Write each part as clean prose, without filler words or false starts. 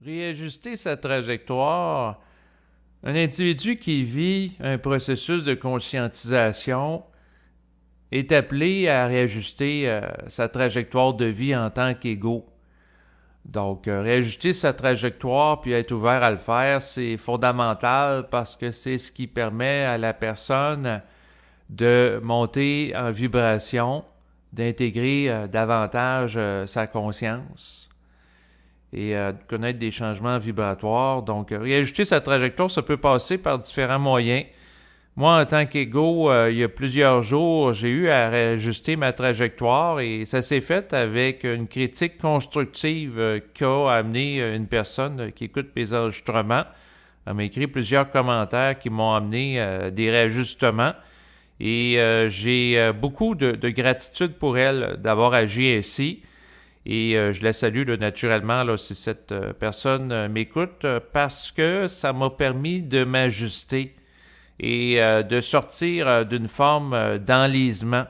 Réajuster sa trajectoire. Un individu qui vit un processus de conscientisation est appelé à réajuster sa trajectoire de vie en tant qu'ego. Donc, réajuster sa trajectoire puis être ouvert à le faire, c'est fondamental parce que c'est ce qui permet à la personne de monter en vibration, d'intégrer davantage sa conscience et de connaître des changements vibratoires. Donc, réajuster sa trajectoire, ça peut passer par différents moyens. Moi, en tant qu'ego, il y a plusieurs jours, j'ai eu à réajuster ma trajectoire et ça s'est fait avec une critique constructive qu'a amené une personne qui écoute mes enregistrements. Elle m'a écrit plusieurs commentaires qui m'ont amené des réajustements et j'ai beaucoup de gratitude pour elle d'avoir agi ainsi. Et je la salue là, naturellement là, si cette personne m'écoute parce que ça m'a permis de m'ajuster et de sortir d'une forme d'enlisement.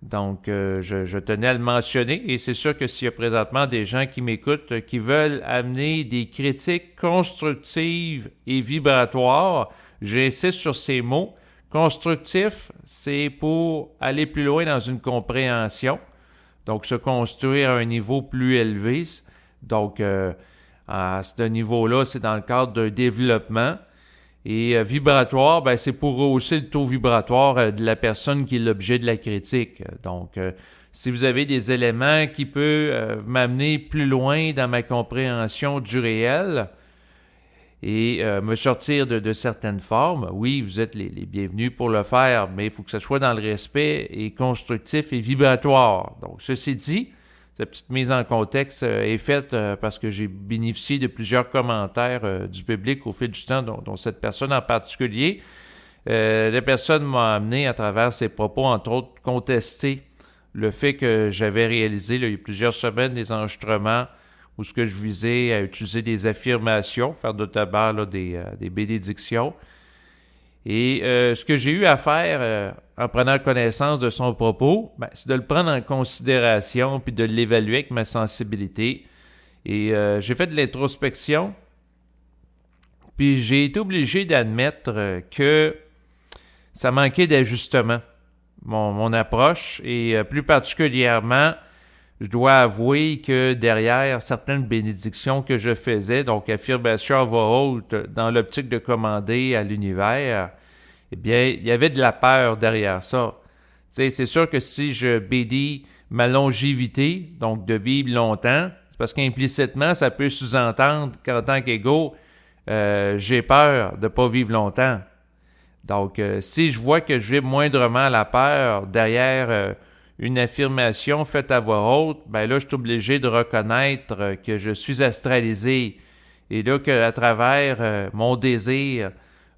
Donc, je tenais à le mentionner et c'est sûr que s'il y a présentement des gens qui m'écoutent qui veulent amener des critiques constructives et vibratoires, j'insiste sur ces mots. Constructif, c'est pour aller plus loin dans une compréhension, donc se construire à un niveau plus élevé. Donc, à ce niveau-là, c'est dans le cadre d'un développement. Et vibratoire, ben, c'est pour rehausser le taux vibratoire de la personne qui est l'objet de la critique. Donc, si vous avez des éléments qui peuvent m'amener plus loin dans ma compréhension du réel et me sortir de certaines formes, oui, vous êtes les bienvenus pour le faire, mais il faut que ce soit dans le respect et constructif et vibratoire. Donc, ceci dit, cette petite mise en contexte est faite parce que j'ai bénéficié de plusieurs commentaires du public au fil du temps, dont cette personne en particulier. La personne m'a amené à travers ses propos, entre autres, contester le fait que j'avais réalisé là, il y a plusieurs semaines des enregistrements où ce que je visais à utiliser des affirmations, faire notamment là, des bénédictions. Et ce que j'ai eu à faire en prenant connaissance de son propos, ben, c'est de le prendre en considération puis de l'évaluer avec ma sensibilité. Et j'ai fait de l'introspection, puis j'ai été obligé d'admettre que ça manquait d'ajustement, mon approche, et plus particulièrement, je dois avouer que derrière certaines bénédictions que je faisais, donc affirmation à voix haute dans l'optique de commander à l'univers, eh bien, il y avait de la peur derrière ça. Tu sais, c'est sûr que si je bénis ma longévité, donc de vivre longtemps, c'est parce qu'implicitement, ça peut sous-entendre qu'en tant qu'ego, j'ai peur de pas vivre longtemps. Donc, si je vois que je vis moindrement la peur derrière une affirmation faite à voix haute, ben là, je suis obligé de reconnaître que je suis astralisé. Et là, qu'à travers mon désir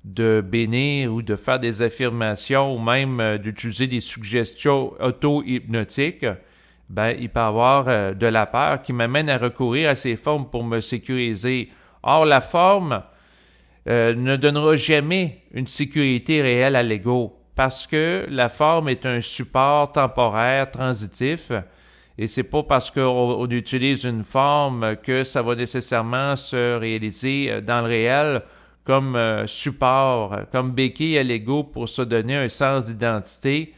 de bénir ou de faire des affirmations ou même d'utiliser des suggestions auto-hypnotiques, ben, il peut y avoir de la peur qui m'amène à recourir à ces formes pour me sécuriser. Or, la forme ne donnera jamais une sécurité réelle à l'ego parce que la forme est un support temporaire, transitif, et c'est pas parce qu'on utilise une forme que ça va nécessairement se réaliser dans le réel comme support, comme béquille à l'ego pour se donner un sens d'identité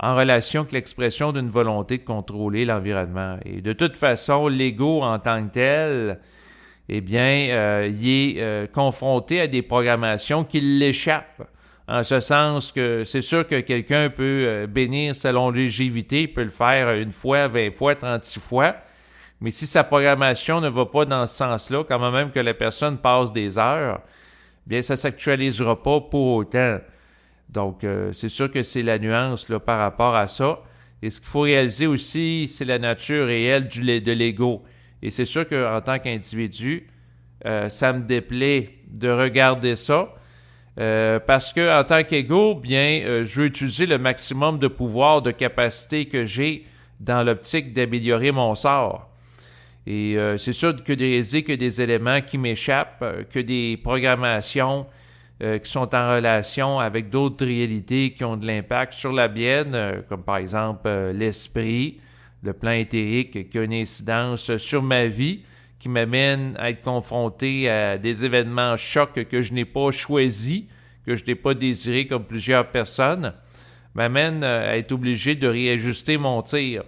en relation avec l'expression d'une volonté de contrôler l'environnement. Et de toute façon, l'ego en tant que tel, eh bien, il est confronté à des programmations qui l'échappent. En ce sens que c'est sûr que quelqu'un peut bénir sa longévité, peut le faire une fois, 20 fois, 36 fois, mais si sa programmation ne va pas dans ce sens-là, quand même que la personne passe des heures, bien, ça ne s'actualisera pas pour autant. Donc, c'est sûr que c'est la nuance là, par rapport à ça. Et ce qu'il faut réaliser aussi, c'est la nature réelle de l'ego. Et c'est sûr qu'en tant qu'individu, ça me déplaît de regarder ça. Parce que en tant qu'ego, bien, je veux utiliser le maximum de pouvoir, de capacité que j'ai dans l'optique d'améliorer mon sort. Et c'est sûr que des éléments qui m'échappent, que des programmations qui sont en relation avec d'autres réalités qui ont de l'impact sur la mienne, comme par exemple l'esprit, le plan éthérique qui a une incidence sur ma vie, qui m'amène à être confronté à des événements chocs que je n'ai pas choisis, que je n'ai pas désiré comme plusieurs personnes, m'amène à être obligé de réajuster mon tir.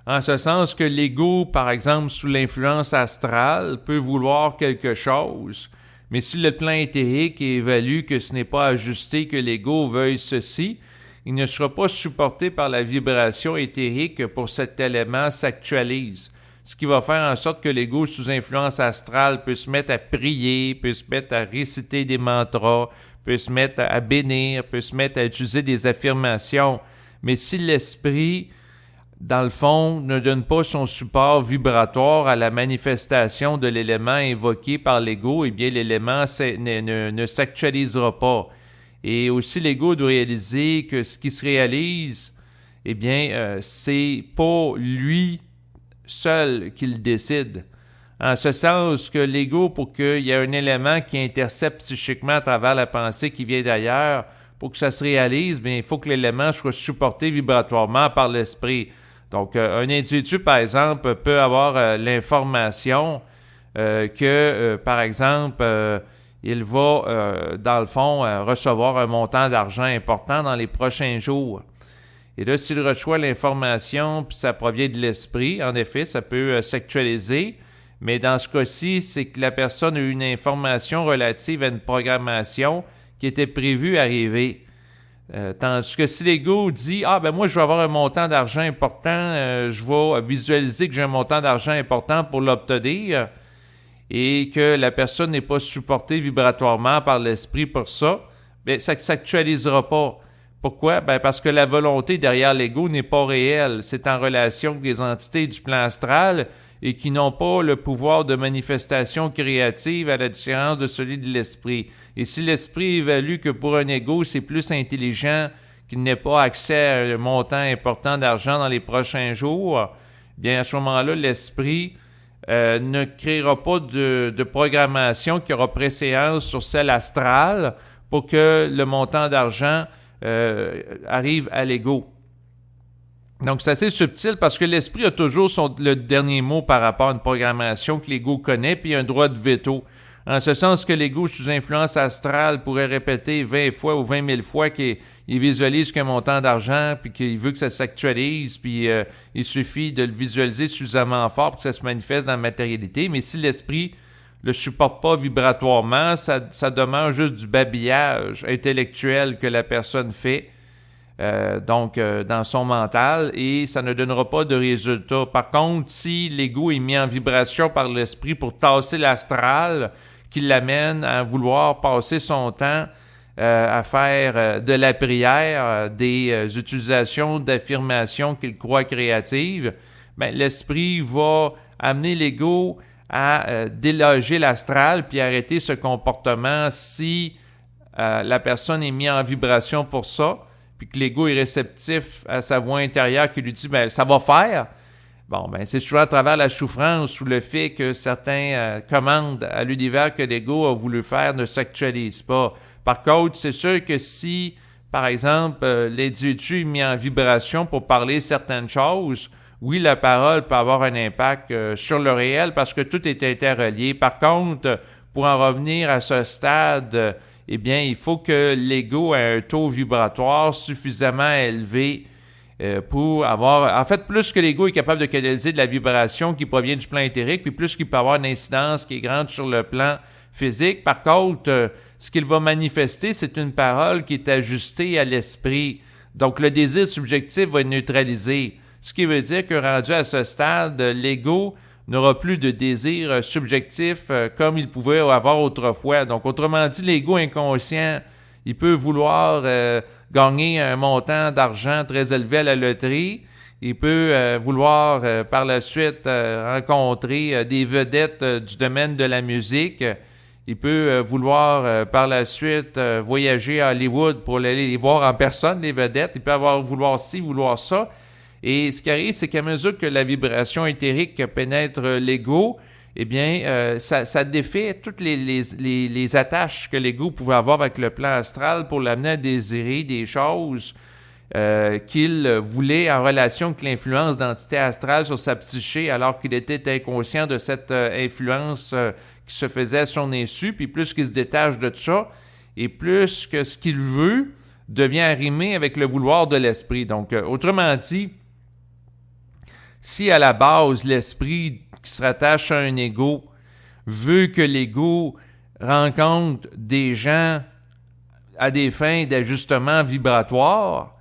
En ce sens que l'ego, par exemple, sous l'influence astrale, peut vouloir quelque chose, mais si le plan éthérique évalue que ce n'est pas ajusté que l'ego veuille ceci, il ne sera pas supporté par la vibration éthérique pour cet élément s'actualise. Ce qui va faire en sorte que l'ego sous influence astrale peut se mettre à prier, peut se mettre à réciter des mantras, peut se mettre à bénir, peut se mettre à utiliser des affirmations. Mais si l'esprit, dans le fond, ne donne pas son support vibratoire à la manifestation de l'élément invoqué par l'ego, eh bien l'élément ne s'actualisera pas. Et aussi l'ego doit réaliser que ce qui se réalise, eh bien, c'est pas lui seul qui le décide. En ce sens que l'ego, pour qu'il y ait un élément qui intercepte psychiquement à travers la pensée qui vient d'ailleurs, pour que ça se réalise, bien, il faut que l'élément soit supporté vibratoirement par l'esprit. Donc, un individu, par exemple, peut avoir l'information que, par exemple, il va, dans le fond, recevoir un montant d'argent important dans les prochains jours. Et là, s'il reçoit l'information, puis ça provient de l'esprit, en effet, ça peut s'actualiser, mais dans ce cas-ci, c'est que la personne a eu une information relative à une programmation qui était prévue arriver. Tandis que si l'ego dit « Ah, ben moi, je vais avoir un montant d'argent important, je vais visualiser que j'ai un montant d'argent important pour l'obtenir », et que la personne n'est pas supportée vibratoirement par l'esprit pour ça, bien, ça ne s'actualisera pas. Pourquoi? Ben parce que la volonté derrière l'ego n'est pas réelle. C'est en relation avec des entités du plan astral et qui n'ont pas le pouvoir de manifestation créative à la différence de celui de l'esprit. Et si l'esprit évalue que pour un ego, c'est plus intelligent qu'il n'ait pas accès à un montant important d'argent dans les prochains jours, bien à ce moment-là, l'esprit ne créera pas de programmation qui aura préséance sur celle astrale pour que le montant d'argent arrive à l'ego. Donc, c'est assez subtil parce que l'esprit a toujours le dernier mot par rapport à une programmation que l'ego connaît, puis il a un droit de veto. En ce sens que l'ego, sous influence astrale, pourrait répéter 20 fois ou 20 000 fois qu'il visualise qu'un montant d'argent, puis qu'il veut que ça s'actualise, puis il suffit de le visualiser suffisamment fort pour que ça se manifeste dans la matérialité. Mais si l'esprit le supporte pas vibratoirement, ça demeure juste du babillage intellectuel que la personne fait, dans son mental, et ça ne donnera pas de résultat. Par contre, si l'ego est mis en vibration par l'esprit pour tasser l'astral, qui l'amène à vouloir passer son temps à faire de la prière, des utilisations d'affirmations qu'il croit créatives, ben, l'esprit va amener l'ego à déloger l'astral puis arrêter ce comportement si la personne est mise en vibration pour ça, puis que l'ego est réceptif à sa voix intérieure qui lui dit « ben ça va faire ». Bon, ben c'est souvent à travers la souffrance ou le fait que certains commandes à l'univers que l'ego a voulu faire ne s'actualisent pas. Par contre, c'est sûr que si, par exemple, l'individu est mis en vibration pour parler certaines choses, oui, la parole peut avoir un impact sur le réel parce que tout est interrelié. Par contre, pour en revenir à ce stade, eh bien, il faut que l'ego ait un taux vibratoire suffisamment élevé pour avoir... En fait, plus que l'ego est capable de canaliser de la vibration qui provient du plan éthérique, puis plus qu'il peut avoir une incidence qui est grande sur le plan physique. Par contre, ce qu'il va manifester, c'est une parole qui est ajustée à l'esprit. Donc, le désir subjectif va être neutralisé. Ce qui veut dire que rendu à ce stade, l'ego n'aura plus de désir subjectif comme il pouvait avoir autrefois. Donc, autrement dit, l'ego inconscient, il peut vouloir gagner un montant d'argent très élevé à la loterie. Il peut vouloir par la suite rencontrer des vedettes du domaine de la musique. Il peut vouloir par la suite voyager à Hollywood pour aller les voir en personne, les vedettes. Il peut vouloir ci, vouloir ça. Et ce qui arrive, c'est qu'à mesure que la vibration éthérique pénètre l'ego, eh bien, ça défait toutes les attaches que l'ego pouvait avoir avec le plan astral pour l'amener à désirer des choses qu'il voulait en relation avec l'influence d'entité astrale sur sa psyché alors qu'il était inconscient de cette influence qui se faisait à son insu, puis plus qu'il se détache de ça, et plus que ce qu'il veut devient arrimé avec le vouloir de l'esprit. Donc, autrement dit, si à la base, l'esprit qui se rattache à un ego veut que l'ego rencontre des gens à des fins d'ajustement vibratoire,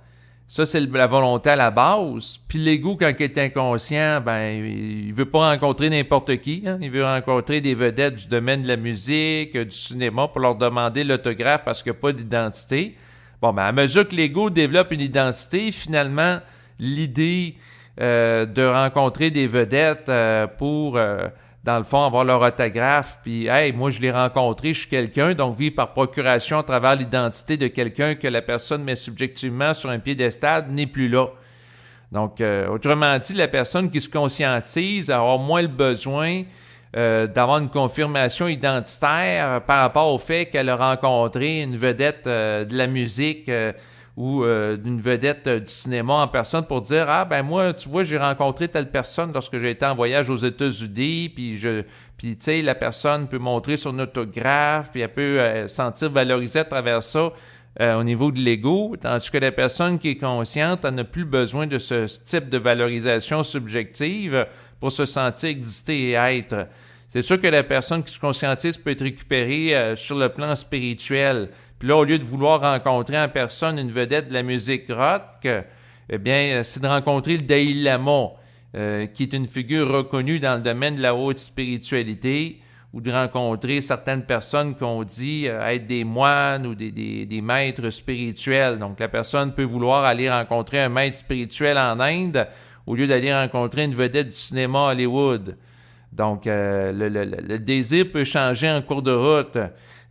ça, c'est la volonté à la base. Puis l'ego, quand il est inconscient, il veut pas rencontrer n'importe qui. Hein? Il veut rencontrer des vedettes du domaine de la musique, du cinéma, pour leur demander l'autographe parce qu'il n'y a pas d'identité. À mesure que l'ego développe une identité, finalement, l'idée de rencontrer des vedettes pour, dans le fond, avoir leur autographe, puis « Hey, moi, je l'ai rencontré, je suis quelqu'un », donc vivre par procuration à travers l'identité de quelqu'un que la personne met subjectivement sur un piédestal n'est plus là. Donc, autrement dit, la personne qui se conscientise aura moins le besoin d'avoir une confirmation identitaire par rapport au fait qu'elle a rencontré une vedette de la musique ou d'une vedette du cinéma en personne pour dire « Ah, moi, tu vois, j'ai rencontré telle personne lorsque j'ai été en voyage aux États-Unis, puis tu sais, la personne peut montrer son autographe, puis elle peut se sentir valorisée à travers ça au niveau de l'ego, tandis que la personne qui est consciente, elle n'a plus besoin de ce type de valorisation subjective pour se sentir exister et être. C'est sûr que la personne qui se conscientise peut être récupérée sur le plan spirituel. Puis là, au lieu de vouloir rencontrer en personne une vedette de la musique rock, c'est de rencontrer le Dalai Lama, qui est une figure reconnue dans le domaine de la haute spiritualité, ou de rencontrer certaines personnes qu'on dit être des moines ou des maîtres spirituels. Donc, la personne peut vouloir aller rencontrer un maître spirituel en Inde au lieu d'aller rencontrer une vedette du cinéma à Hollywood. Donc, le désir peut changer en cours de route.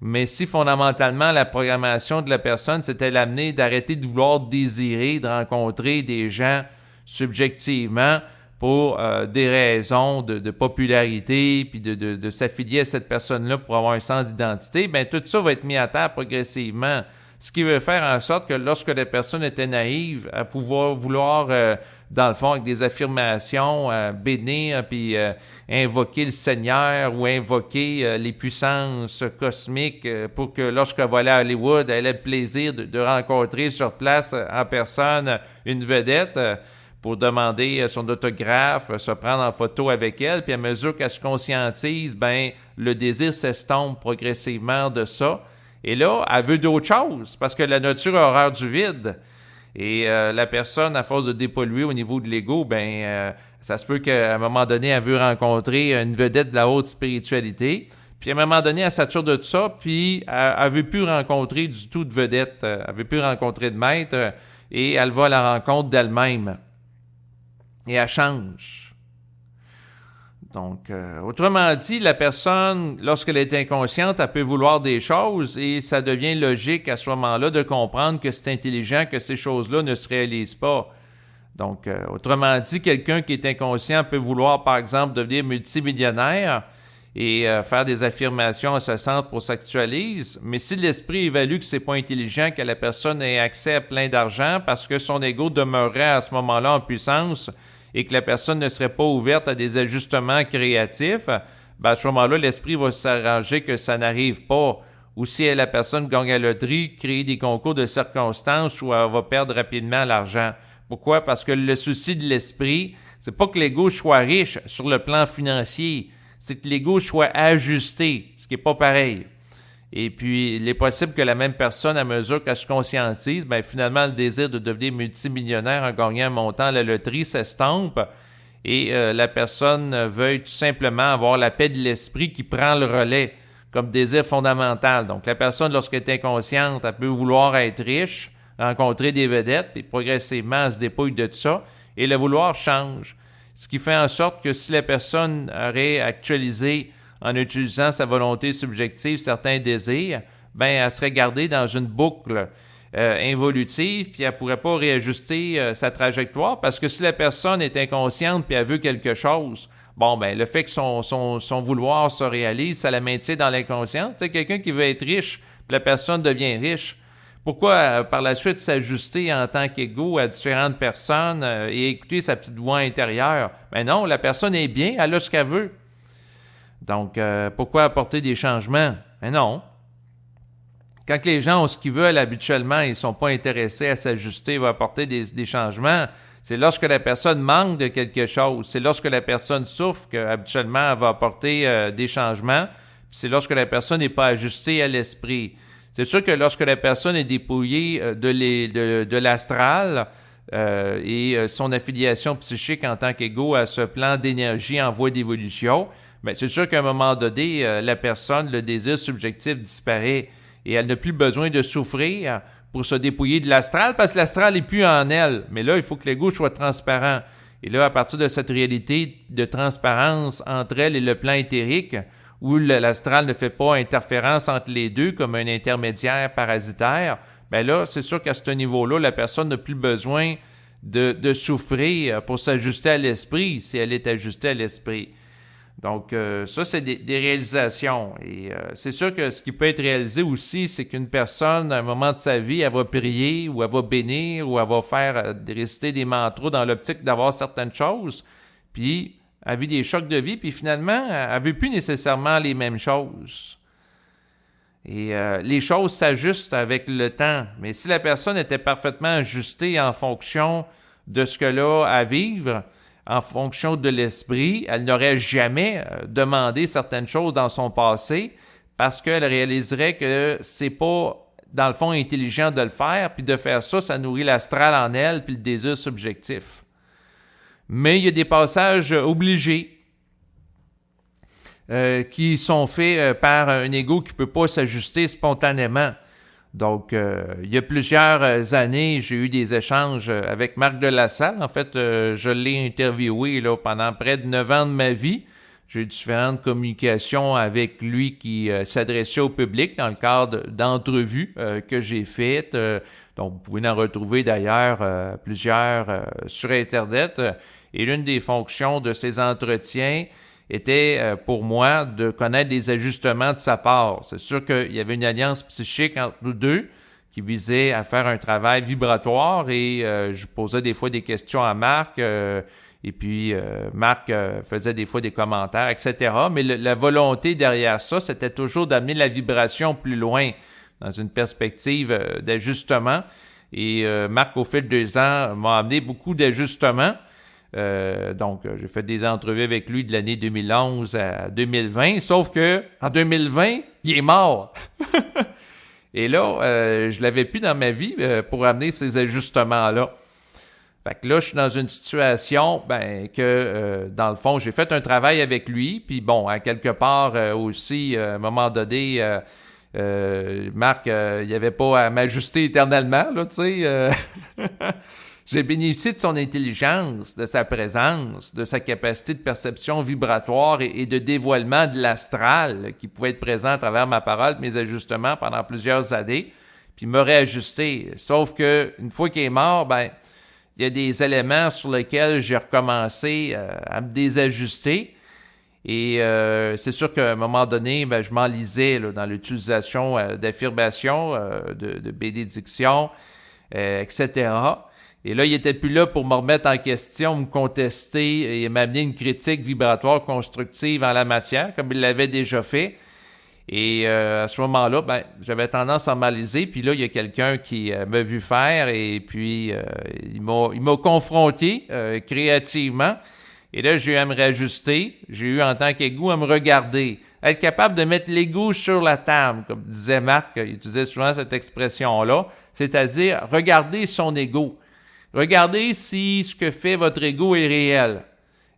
Mais si fondamentalement la programmation de la personne c'était l'amener d'arrêter de vouloir désirer, de rencontrer des gens subjectivement pour des raisons de popularité, puis de s'affilier à cette personne-là pour avoir un sens d'identité, tout ça va être mis à terre progressivement. Ce qui veut faire en sorte que lorsque la personne était naïve, à pouvoir vouloir, dans le fond, avec des affirmations, bénir, puis invoquer le Seigneur ou invoquer les puissances cosmiques pour que lorsqu'elle va aller à Hollywood, elle ait le plaisir de rencontrer sur place en personne une vedette pour demander son autographe, se prendre en photo avec elle, puis à mesure qu'elle se conscientise, le désir s'estompe progressivement de ça. Et là, elle veut d'autres choses, parce que la nature a horreur du vide. Et la personne, à force de dépolluer au niveau de l'ego, ça se peut qu'à un moment donné, elle veut rencontrer une vedette de la haute spiritualité. Puis à un moment donné, elle sature de tout ça, puis elle veut plus rencontrer du tout de vedette. Elle veut plus rencontrer de maître, et elle va à la rencontre d'elle-même. Et elle change. Donc, autrement dit, la personne, lorsqu'elle est inconsciente, elle peut vouloir des choses et ça devient logique à ce moment-là de comprendre que c'est intelligent, que ces choses-là ne se réalisent pas. Donc, autrement dit, quelqu'un qui est inconscient peut vouloir, par exemple, devenir multimillionnaire et faire des affirmations en ce sens pour s'actualiser, mais si l'esprit évalue que c'est pas intelligent, que la personne ait accès à plein d'argent parce que son ego demeurerait à ce moment-là en puissance et que la personne ne serait pas ouverte à des ajustements créatifs, à ce moment-là, l'esprit va s'arranger que ça n'arrive pas. Ou si la personne gagne à la loterie, créer des concours de circonstances où elle va perdre rapidement l'argent. Pourquoi? Parce que le souci de l'esprit, c'est pas que l'ego soit riche sur le plan financier, c'est que l'ego soit ajusté, ce qui est pas pareil. Et puis, il est possible que la même personne, à mesure qu'elle se conscientise, finalement, le désir de devenir multimillionnaire en gagnant un montant à la loterie s'estompe et la personne veuille tout simplement avoir la paix de l'esprit qui prend le relais comme désir fondamental. Donc, la personne, lorsqu'elle est inconsciente, elle peut vouloir être riche, rencontrer des vedettes, puis progressivement, elle se dépouille de tout ça, et le vouloir change. Ce qui fait en sorte que si la personne aurait actualisé en utilisant sa volonté subjective certains désirs, elle serait gardée dans une boucle involutive, puis elle pourrait pas réajuster sa trajectoire, parce que si la personne est inconsciente puis elle veut quelque chose, le fait que son vouloir se réalise, ça la maintient dans l'inconscience. Tu sais, quelqu'un qui veut être riche, puis la personne devient riche, Pourquoi par la suite s'ajuster en tant qu'ego à différentes personnes et écouter sa petite voix intérieure? Ben non, la personne est bien, elle a ce qu'elle veut. Donc, pourquoi apporter des changements? Ben non. Quand les gens ont ce qu'ils veulent habituellement, ils ne sont pas intéressés à s'ajuster ou à apporter des changements. C'est lorsque la personne manque de quelque chose, c'est lorsque la personne souffre qu'habituellement elle va apporter des changements, puis c'est lorsque la personne n'est pas ajustée à l'esprit. C'est sûr que lorsque la personne est dépouillée de l'astral et son affiliation psychique en tant qu'ego à ce plan d'énergie en voie d'évolution, bien, c'est sûr qu'à un moment donné, la personne, le désir subjectif disparaît et elle n'a plus besoin de souffrir pour se dépouiller de l'astral parce que l'astral n'est plus en elle. Mais là, il faut que l'ego soit transparent. Et là, à partir de cette réalité de transparence entre elle et le plan éthérique, où l'astral ne fait pas interférence entre les deux comme un intermédiaire parasitaire, bien là, c'est sûr qu'à ce niveau-là, la personne n'a plus besoin de souffrir pour s'ajuster à l'esprit si elle est ajustée à l'esprit. Donc, ça, c'est des réalisations. Et c'est sûr que ce qui peut être réalisé aussi, c'est qu'une personne, à un moment de sa vie, elle va prier ou elle va bénir ou elle va faire réciter des mantras dans l'optique d'avoir certaines choses. Puis, elle vit des chocs de vie, puis finalement, elle ne veut plus nécessairement les mêmes choses. Et les choses s'ajustent avec le temps. Mais si la personne était parfaitement ajustée en fonction de ce qu'elle a à vivre, en fonction de l'esprit, elle n'aurait jamais demandé certaines choses dans son passé parce qu'elle réaliserait que c'est pas, dans le fond, intelligent de le faire, puis de faire ça, ça nourrit l'astral en elle, puis le désir subjectif. Mais il y a des passages obligés qui sont faits par un ego qui ne peut pas s'ajuster spontanément. Donc, il y a plusieurs années, j'ai eu des échanges avec Marc Delassalle. En fait, je l'ai interviewé là, pendant près de 9 ans de ma vie. J'ai eu différentes communications avec lui qui s'adressaient au public dans le cadre d'entrevues que j'ai faites. Donc, vous pouvez en retrouver d'ailleurs plusieurs sur Internet. Et l'une des fonctions de ces entretiens était pour moi de connaître les ajustements de sa part. C'est sûr qu'il y avait une alliance psychique entre nous deux qui visait à faire un travail vibratoire et je posais des fois des questions à Marc et puis Marc faisait des fois des commentaires, etc. Mais la volonté derrière ça, c'était toujours d'amener la vibration plus loin dans une perspective d'ajustement. Et Marc, au fil des ans, m'a amené beaucoup d'ajustements. Donc, j'ai fait des entrevues avec lui de l'année 2011 à 2020, sauf que en 2020, il est mort. Et là, je l'avais plus dans ma vie pour amener ces ajustements-là. Fait que là, je suis dans une situation que, dans le fond, j'ai fait un travail avec lui, puis bon, à quelque part aussi, à un moment donné, Marc, il n'y avait pas à m'ajuster éternellement, là, tu sais. J'ai bénéficié de son intelligence, de sa présence, de sa capacité de perception vibratoire et de dévoilement de l'astral qui pouvait être présent à travers ma parole, mes ajustements pendant plusieurs années, puis me réajuster. Sauf que une fois qu'il est mort, il y a des éléments sur lesquels j'ai recommencé à me désajuster. Et c'est sûr qu'à un moment donné, je m'enlisais là, dans l'utilisation d'affirmations, de bénédictions, etc. Et là, il était plus là pour me remettre en question, me contester et m'amener une critique vibratoire constructive en la matière, comme il l'avait déjà fait. Et à ce moment-là, j'avais tendance à m'enliser. Puis là, il y a quelqu'un qui m'a vu faire et puis il m'a confronté créativement. Et là, j'ai eu à me réajuster. J'ai eu en tant qu'ego à me regarder. Être capable de mettre l'ego sur la table, comme disait Marc, il utilisait souvent cette expression-là. C'est-à-dire, regarder son ego. Regardez si ce que fait votre ego est réel.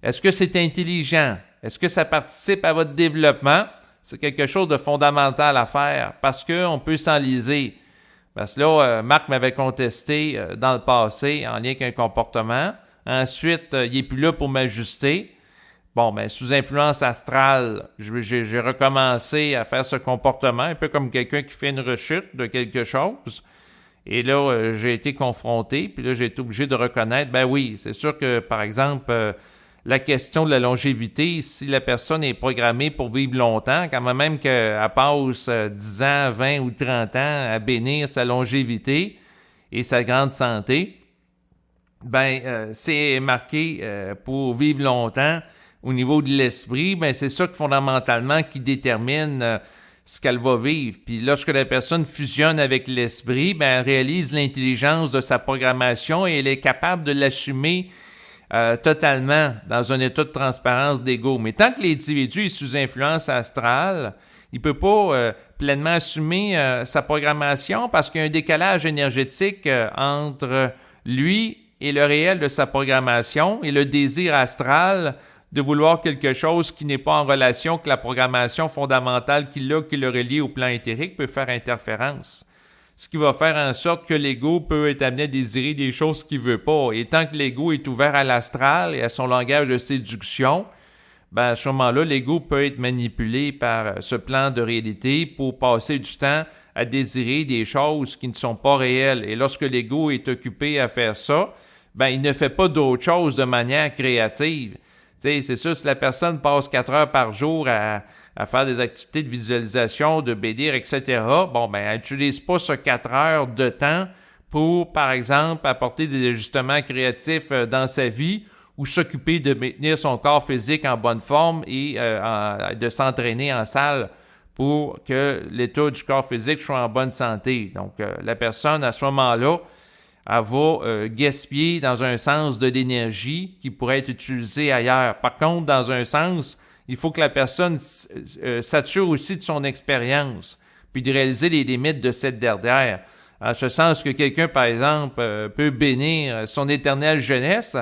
Est-ce que c'est intelligent? Est-ce que ça participe à votre développement? C'est quelque chose de fondamental à faire parce qu'on peut s'enliser. Parce que là, Marc m'avait contesté dans le passé en lien avec un comportement. Ensuite, il n'est plus là pour m'ajuster. Bon, sous influence astrale, j'ai recommencé à faire ce comportement, un peu comme quelqu'un qui fait une rechute de quelque chose. Et là, j'ai été confronté, puis là, j'ai été obligé de reconnaître, oui, c'est sûr que, par exemple, la question de la longévité. Si la personne est programmée pour vivre longtemps, quand même qu'elle passe 10 ans, 20 ou 30 ans à bénir sa longévité et sa grande santé, c'est marqué pour vivre longtemps au niveau de l'esprit, c'est ça que fondamentalement qui détermine ce qu'elle va vivre. Puis lorsque la personne fusionne avec l'esprit, elle réalise l'intelligence de sa programmation et elle est capable de l'assumer totalement dans un état de transparence d'ego. Mais tant que l'individu est sous influence astrale, il peut pas pleinement assumer sa programmation parce qu'il y a un décalage énergétique entre lui et le réel de sa programmation et le désir astral de vouloir quelque chose qui n'est pas en relation que la programmation fondamentale qui le relie au plan éthérique peut faire interférence. Ce qui va faire en sorte que l'ego peut être amené à désirer des choses qu'il veut pas. Et tant que l'ego est ouvert à l'astral et à son langage de séduction, à ce moment-là, l'ego peut être manipulé par ce plan de réalité pour passer du temps à désirer des choses qui ne sont pas réelles. Et lorsque l'ego est occupé à faire ça, il ne fait pas d'autre chose de manière créative. T'sais, c'est sûr, si la personne passe 4 heures par jour à faire des activités de visualisation, de bénir, etc., elle n'utilise pas ce 4 heures de temps pour, par exemple, apporter des ajustements créatifs dans sa vie ou s'occuper de maintenir son corps physique en bonne forme et de s'entraîner en salle pour que l'état du corps physique soit en bonne santé. Donc, la personne, à ce moment-là, elle va gaspiller dans un sens de l'énergie qui pourrait être utilisée ailleurs. Par contre, dans un sens, il faut que la personne sature aussi de son expérience, puis de réaliser les limites de cette dernière. En ce sens que quelqu'un, par exemple, peut bénir son éternelle jeunesse,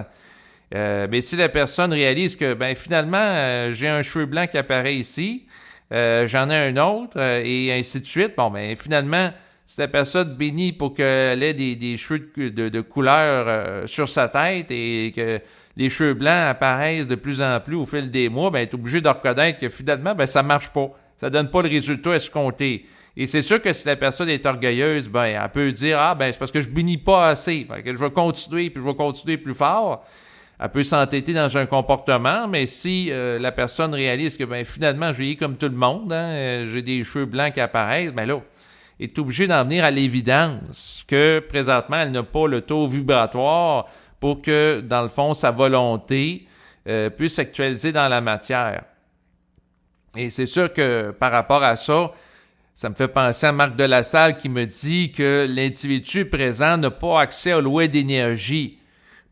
mais si la personne réalise que finalement, j'ai un cheveu blanc qui apparaît ici, j'en ai un autre, et ainsi de suite, finalement, si la personne bénit pour qu'elle ait des cheveux de couleur sur sa tête et que les cheveux blancs apparaissent de plus en plus au fil des mois, elle est obligée de reconnaître que finalement, ça marche pas. Ça donne pas le résultat escompté. Et c'est sûr que si la personne est orgueilleuse, elle peut dire « c'est parce que je bénis pas assez. Fait que je vais continuer, puis je vais continuer plus fort. » Elle peut s'entêter dans un comportement, mais si la personne réalise que finalement, je vieillis comme tout le monde, j'ai des cheveux blancs qui apparaissent, là, est obligée d'en venir à l'évidence que présentement, elle n'a pas le taux vibratoire pour que, dans le fond, sa volonté puisse s'actualiser dans la matière. Et c'est sûr que par rapport à ça, ça me fait penser à Marc de la Salle qui me dit que l'individu présent n'a pas accès au loi d'énergie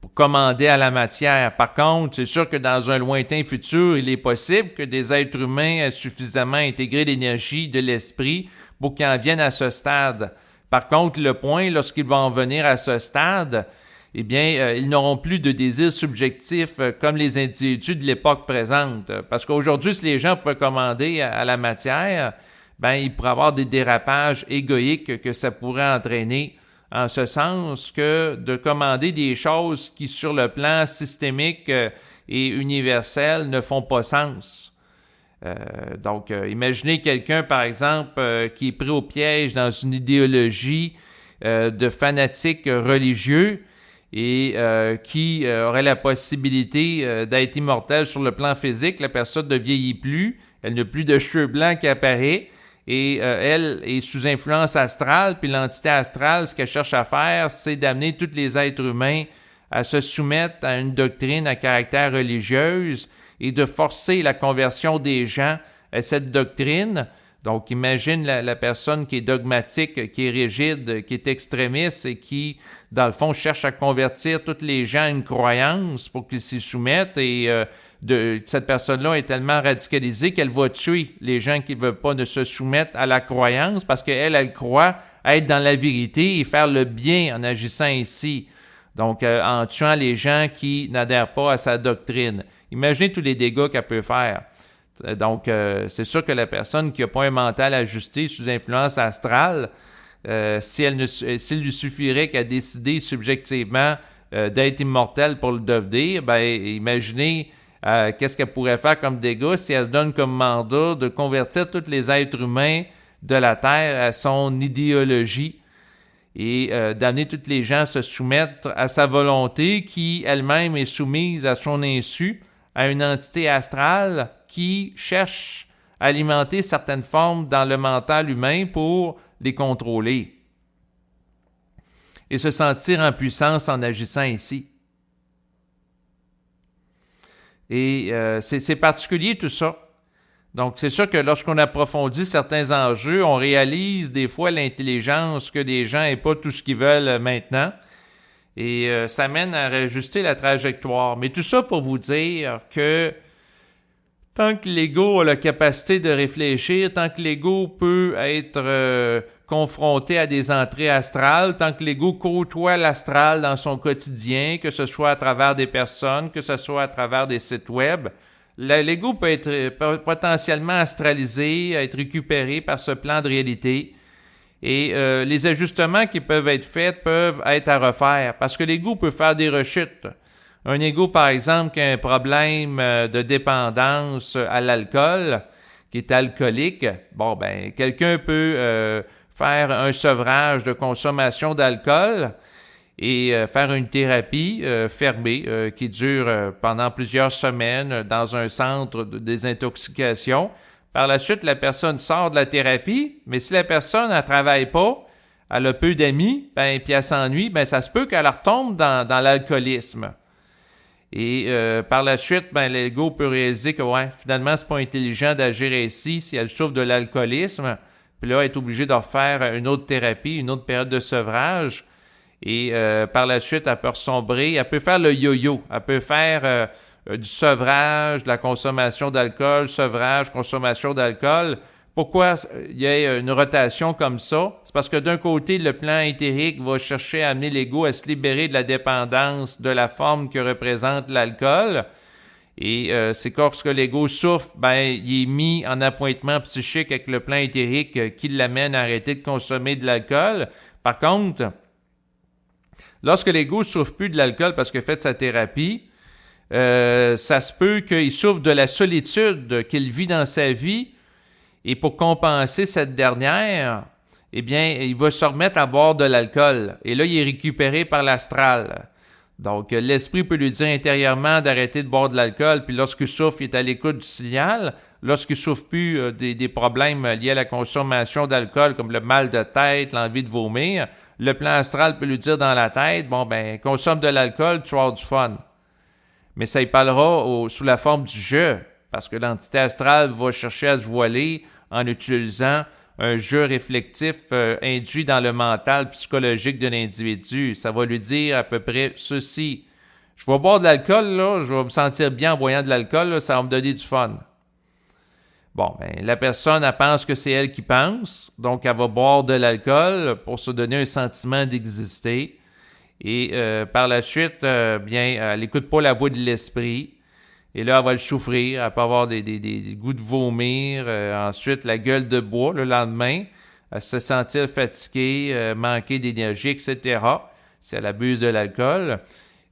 pour commander à la matière. Par contre, c'est sûr que dans un lointain futur, il est possible que des êtres humains aient suffisamment intégré l'énergie de l'esprit pour qu'ils en viennent à ce stade. Par contre, le point, lorsqu'ils vont en venir à ce stade, ils n'auront plus de désirs subjectifs comme les individus de l'époque présente. Parce qu'aujourd'hui, si les gens pouvaient commander à la matière, il pourrait y avoir des dérapages égoïques que ça pourrait entraîner, en ce sens que de commander des choses qui, sur le plan systémique et universel, ne font pas sens. Donc, imaginez quelqu'un, par exemple, qui est pris au piège dans une idéologie de fanatiques religieux et qui aurait la possibilité d'être immortel sur le plan physique. La personne ne vieillit plus, elle n'a plus de cheveux blancs qui apparaissent et elle est sous influence astrale, puis l'entité astrale, ce qu'elle cherche à faire, c'est d'amener tous les êtres humains à se soumettre à une doctrine à caractère religieuse et de forcer la conversion des gens à cette doctrine. Donc, imagine la personne qui est dogmatique, qui est rigide, qui est extrémiste et qui, dans le fond, cherche à convertir tous les gens à une croyance pour qu'ils s'y soumettent. Et cette personne-là est tellement radicalisée qu'elle va tuer les gens qui ne veulent pas se soumettre à la croyance parce qu'elle, elle croit être dans la vérité et faire le bien en agissant ainsi. Donc, en tuant les gens qui n'adhèrent pas à sa doctrine. Imaginez tous les dégâts qu'elle peut faire. Donc, c'est sûr que la personne qui n'a pas un mental ajusté sous influence astrale, s'il lui suffirait qu'à décider subjectivement d'être immortelle pour le devenir, imaginez qu'est-ce qu'elle pourrait faire comme dégâts si elle se donne comme mandat de convertir tous les êtres humains de la Terre à son idéologie et d'amener tous les gens à se soumettre à sa volonté qui elle-même est soumise à son insu, à une entité astrale qui cherche à alimenter certaines formes dans le mental humain pour les contrôler et se sentir en puissance en agissant ainsi. Et c'est particulier tout ça. Donc, c'est sûr que lorsqu'on approfondit certains enjeux, on réalise des fois l'intelligence que les gens n'aient pas tout ce qu'ils veulent maintenant. Et ça mène à réajuster la trajectoire. Mais tout ça pour vous dire que tant que l'ego a la capacité de réfléchir, tant que l'ego peut être confronté à des entrées astrales, tant que l'ego côtoie l'astral dans son quotidien, que ce soit à travers des personnes, que ce soit à travers des sites web, l'ego peut être potentiellement astralisé, être récupéré par ce plan de réalité. Et les ajustements qui peuvent être faits peuvent être à refaire parce que l'ego peut faire des rechutes. Un ego, par exemple, qui a un problème de dépendance à l'alcool, qui est alcoolique, bon, ben, quelqu'un peut faire un sevrage de consommation d'alcool et faire une thérapie fermée qui dure pendant plusieurs semaines dans un centre de désintoxication. Par la suite, la personne sort de la thérapie, mais si la personne ne travaille pas, elle a peu d'amis, ben, puis elle s'ennuie, ben, ça se peut qu'elle retombe dans l'alcoolisme. Et par la suite, ben, l'ego peut réaliser que ouais, finalement, c'est pas intelligent d'agir ainsi si elle souffre de l'alcoolisme. Puis là, elle est obligée de refaire une autre thérapie, une autre période de sevrage. Et par la suite, elle peut ressombrer. Elle peut faire le yo-yo. Elle peut faire du sevrage, de la consommation d'alcool, sevrage, consommation d'alcool. Pourquoi il y a une rotation comme ça? C'est parce que d'un côté, le plan éthérique va chercher à amener l'ego à se libérer de la dépendance de la forme que représente l'alcool. Et c'est que lorsque l'ego souffre, ben, il est mis en appointement psychique avec le plan éthérique qui l'amène à arrêter de consommer de l'alcool. Par contre, lorsque l'ego ne souffre plus de l'alcool parce qu'il a fait sa thérapie, ça se peut qu'il souffre de la solitude qu'il vit dans sa vie et pour compenser cette dernière, eh bien, il va se remettre à boire de l'alcool. Et là, il est récupéré par l'astral. Donc, l'esprit peut lui dire intérieurement d'arrêter de boire de l'alcool, puis lorsqu'il souffre, il est à l'écoute du signal. Lorsqu'il souffre plus des problèmes liés à la consommation d'alcool, comme le mal de tête, l'envie de vomir, le plan astral peut lui dire dans la tête, bon, ben, consomme de l'alcool, tu vas avoir du fun. Mais ça y parlera sous la forme du jeu, parce que l'entité astrale va chercher à se voiler en utilisant un jeu réflectif induit dans le mental psychologique de l'individu. Ça va lui dire à peu près ceci. Je vais boire de l'alcool, là, je vais me sentir bien en boyant de l'alcool, là, ça va me donner du fun. Bon, ben, la personne, elle pense que c'est elle qui pense, donc elle va boire de l'alcool pour se donner un sentiment d'exister. Et par la suite, bien, elle n'écoute pas la voix de l'esprit. Et là, elle va le souffrir. Elle peut avoir des goûts de vomir. Ensuite, la gueule de bois le lendemain. Se sentir fatiguée, manquer d'énergie, etc. Si elle abuse de l'alcool.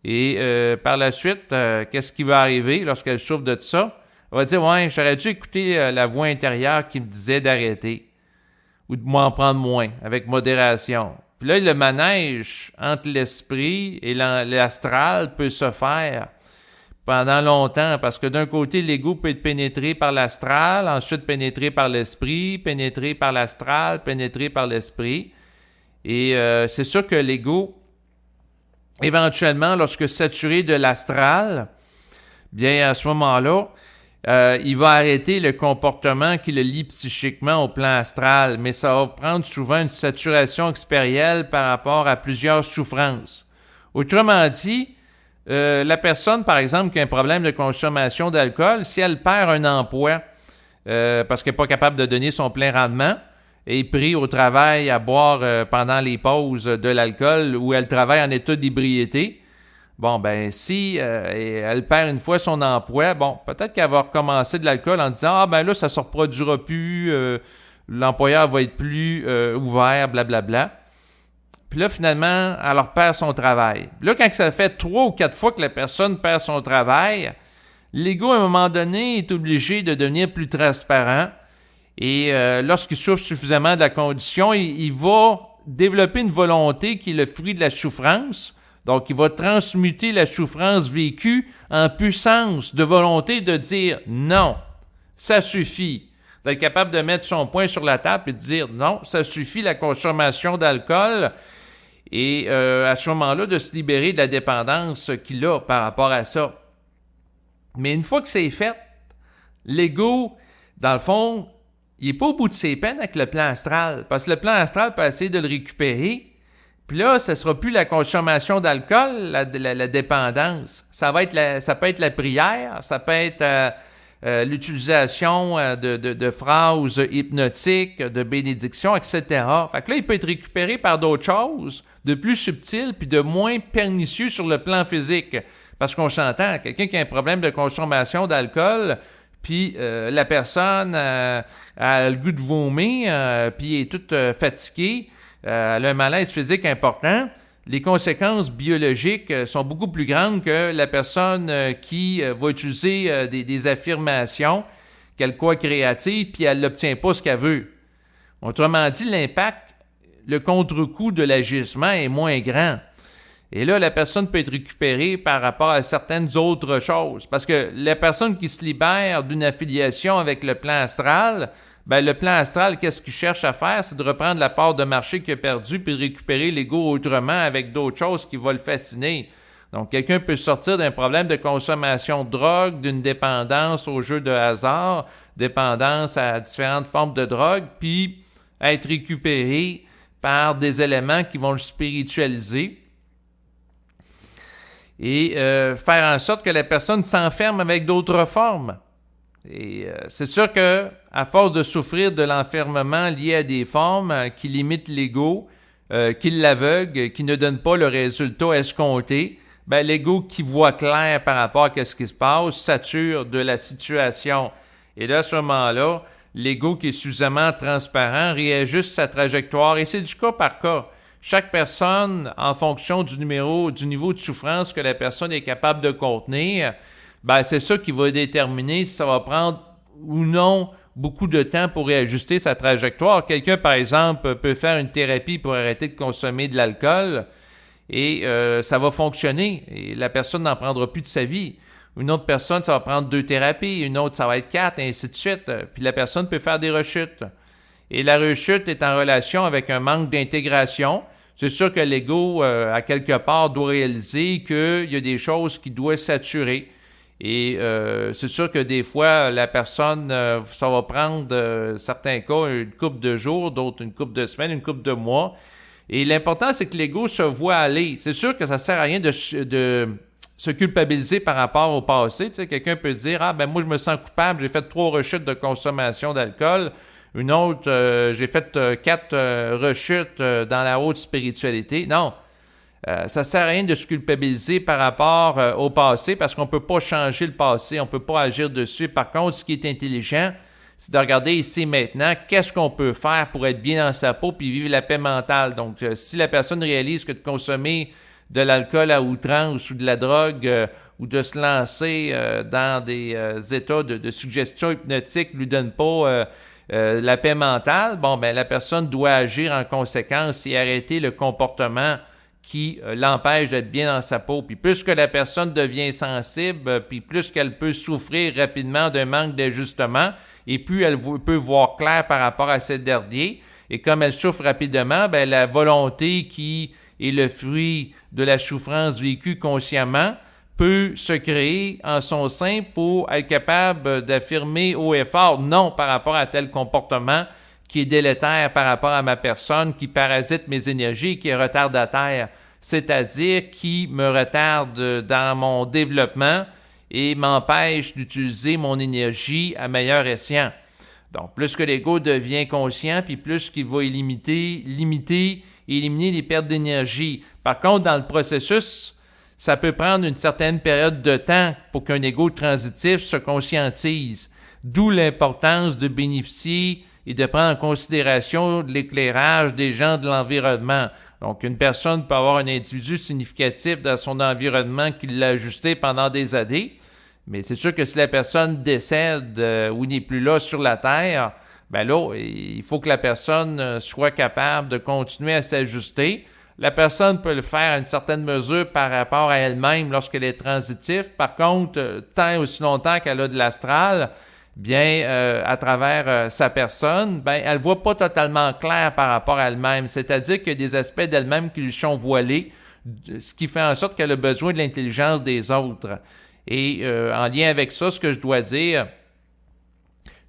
Et par la suite, qu'est-ce qui va arriver lorsqu'elle souffre de ça? Elle va dire, ouais, j'aurais dû écouter la voix intérieure qui me disait d'arrêter. Ou de m'en prendre moins, avec modération. Puis là, le manège entre l'esprit et l'astral peut se faire pendant longtemps, parce que d'un côté, l'ego peut être pénétré par l'astral, ensuite pénétré par l'esprit, pénétré par l'astral, pénétré par l'esprit. Et c'est sûr que l'ego, éventuellement, lorsque saturé de l'astral, bien à ce moment-là, il va arrêter le comportement qui le lie psychiquement au plan astral, mais ça va prendre souvent une saturation expérielle par rapport à plusieurs souffrances. Autrement dit, la personne, par exemple, qui a un problème de consommation d'alcool, si elle perd un emploi parce qu'elle n'est pas capable de donner son plein rendement, et est pris au travail à boire pendant les pauses de l'alcool ou elle travaille en état d'ébriété, bon, ben, si elle perd une fois son emploi, bon, peut-être qu'elle va recommencer de l'alcool en disant « Ah, ben là, ça ne se reproduira plus, l'employeur va être plus ouvert, blablabla. » Puis là, finalement, elle perd son travail. Puis là, quand ça fait 3 ou 4 fois que la personne perd son travail, l'ego, à un moment donné, est obligé de devenir plus transparent. Et lorsqu'il souffre suffisamment de la condition, il va développer une volonté qui est le fruit de la souffrance Donc, il va transmuter la souffrance vécue en puissance de volonté de dire non, ça suffit. D'être capable de mettre son poing sur la table et de dire non, ça suffit la consommation d'alcool. Et à ce moment-là, de se libérer de la dépendance qu'il a par rapport à ça. Mais une fois que c'est fait, l'ego, dans le fond, il n'est pas au bout de ses peines avec le plan astral. Parce que le plan astral peut essayer de le récupérer. Puis là, ce ne sera plus la consommation d'alcool, la dépendance. Ça peut être la prière, ça peut être l'utilisation de phrases hypnotiques, de bénédictions, etc. Fait que là, il peut être récupéré par d'autres choses, de plus subtiles, puis de moins pernicieux sur le plan physique. Parce qu'on s'entend, quelqu'un qui a un problème de consommation d'alcool, puis la personne a le goût de vomir, puis est toute fatiguée, elle a un malaise physique important, les conséquences biologiques sont beaucoup plus grandes que la personne qui va utiliser des affirmations, qu'elle croit créatives, puis elle n'obtient pas ce qu'elle veut. Autrement dit, l'impact, le contre-coup de l'agissement est moins grand. Et là, la personne peut être récupérée par rapport à certaines autres choses. Parce que la personne qui se libère d'une affiliation avec le plan astral, ben le plan astral, qu'est-ce qu'il cherche à faire? C'est de reprendre la part de marché qu'il a perdue puis de récupérer l'ego autrement avec d'autres choses qui vont le fasciner. Donc, quelqu'un peut sortir d'un problème de consommation de drogue, d'une dépendance aux jeux de hasard, dépendance à différentes formes de drogue, puis être récupéré par des éléments qui vont le spiritualiser et faire en sorte que la personne s'enferme avec d'autres formes. Et c'est sûr que à force de souffrir de l'enfermement lié à des formes qui limitent l'ego, qui l'aveuglent, qui ne donnent pas le résultat escompté, ben l'ego qui voit clair par rapport à ce qui se passe sature de la situation. Et là, à ce moment-là, l'ego qui est suffisamment transparent réajuste sa trajectoire et c'est du cas par cas. Chaque personne, en fonction du niveau de souffrance que la personne est capable de contenir, ben c'est ça qui va déterminer si ça va prendre ou non beaucoup de temps pour réajuster sa trajectoire. Quelqu'un, par exemple, peut faire une thérapie pour arrêter de consommer de l'alcool et ça va fonctionner et la personne n'en prendra plus de sa vie. Une autre personne, ça va prendre 2 thérapies, une autre, ça va être 4, et ainsi de suite. Puis la personne peut faire des rechutes. Et la rechute est en relation avec un manque d'intégration. C'est sûr que l'ego, à quelque part, doit réaliser qu'il y a des choses qui doivent saturer. Et c'est sûr que des fois, la personne, ça va prendre, certains cas, une couple de jours, d'autres une couple de semaines, une couple de mois. Et l'important, c'est que l'ego se voit aller. C'est sûr que ça sert à rien de se culpabiliser par rapport au passé. Tu sais, quelqu'un peut dire « Ah, ben moi, je me sens coupable, j'ai fait 3 rechutes de consommation d'alcool. » Une autre, j'ai fait 4 rechutes dans la haute spiritualité. Non, ça sert à rien de se culpabiliser par rapport au passé parce qu'on peut pas changer le passé, on peut pas agir dessus. Par contre, ce qui est intelligent, c'est de regarder ici maintenant qu'est-ce qu'on peut faire pour être bien dans sa peau puis vivre la paix mentale. Donc, si la personne réalise que de consommer de l'alcool à outrance ou de la drogue ou de se lancer dans des états de suggestion hypnotique lui donne pas la paix mentale, bon, ben la personne doit agir en conséquence et arrêter le comportement qui l'empêche d'être bien dans sa peau. Puis plus que la personne devient sensible, puis plus qu'elle peut souffrir rapidement d'un manque d'ajustement, et plus elle peut voir clair par rapport à ce dernier. Et comme elle souffre rapidement, ben la volonté qui est le fruit de la souffrance vécue consciemment peut se créer en son sein pour être capable d'affirmer haut et fort non par rapport à tel comportement qui est délétère par rapport à ma personne, qui parasite mes énergies, qui est retardataire, c'est-à-dire qui me retarde dans mon développement et m'empêche d'utiliser mon énergie à meilleur escient. Donc, plus que l'ego devient conscient, puis plus qu'il va limiter et éliminer les pertes d'énergie. Par contre, dans le processus, ça peut prendre une certaine période de temps pour qu'un ego transitif se conscientise. D'où l'importance de bénéficier et de prendre en considération l'éclairage des gens de l'environnement. Donc, une personne peut avoir un individu significatif dans son environnement qui l'a ajusté pendant des années, mais c'est sûr que si la personne décède ou n'est plus là sur la Terre, ben là, il faut que la personne soit capable de continuer à s'ajuster. La personne peut le faire à une certaine mesure par rapport à elle-même lorsqu'elle est transitive. Par contre, tant et aussi longtemps qu'elle a de l'astral, bien, à travers sa personne, ben, elle voit pas totalement clair par rapport à elle-même. C'est-à-dire qu'il y a des aspects d'elle-même qui lui sont voilés, ce qui fait en sorte qu'elle a besoin de l'intelligence des autres. Et en lien avec ça, ce que je dois dire,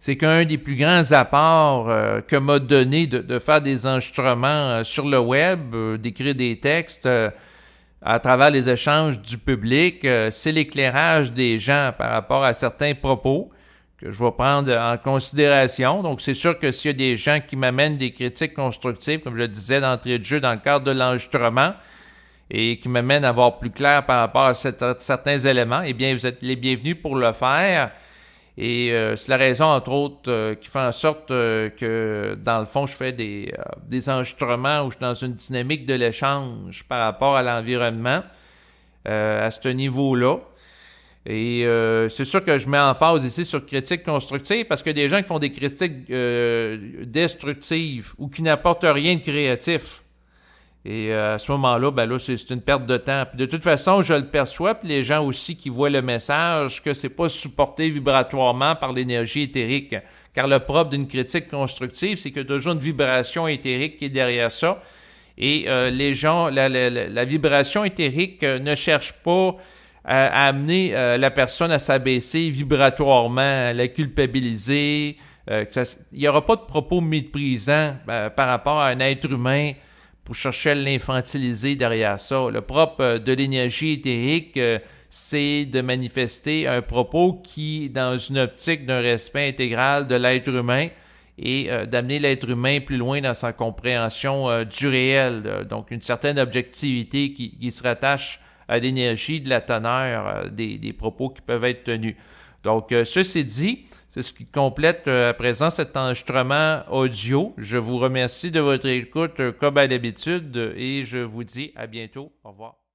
c'est qu'un des plus grands apports que m'a donné de faire des enregistrements sur le web, d'écrire des textes à travers les échanges du public, c'est l'éclairage des gens par rapport à certains propos que je vais prendre en considération. Donc, c'est sûr que s'il y a des gens qui m'amènent des critiques constructives, comme je le disais d'entrée de jeu dans le cadre de l'enregistrement, et qui m'amènent à voir plus clair par rapport à certains éléments, eh bien, vous êtes les bienvenus pour le faire. Et c'est la raison, entre autres, qui fait en sorte que, dans le fond, je fais des enregistrements où je suis dans une dynamique de l'échange par rapport à l'environnement, à ce niveau-là. Et c'est sûr que je mets en phase ici sur critique constructive parce qu'il y a des gens qui font des critiques destructives ou qui n'apportent rien de créatif. Et à ce moment-là, ben là, c'est une perte de temps. Puis de toute façon, je le perçois, puis les gens aussi qui voient le message, que c'est pas supporté vibratoirement par l'énergie éthérique. Car le propre d'une critique constructive, c'est qu'il y a toujours une vibration éthérique qui est derrière ça. Et les gens, la vibration éthérique ne cherche pas à amener la personne à s'abaisser vibratoirement, à la culpabiliser. Il n'y aura pas de propos méprisants par rapport à un être humain pour chercher à l'infantiliser derrière ça. Le propre de l'énergie éthérique, c'est de manifester un propos qui, dans une optique d'un respect intégral de l'être humain, et d'amener l'être humain plus loin dans sa compréhension du réel. Donc, une certaine objectivité qui se rattache à l'énergie de la teneur des propos qui peuvent être tenus. Donc, ceci dit, c'est ce qui complète à présent cet enregistrement audio. Je vous remercie de votre écoute comme à l'habitude et je vous dis à bientôt. Au revoir.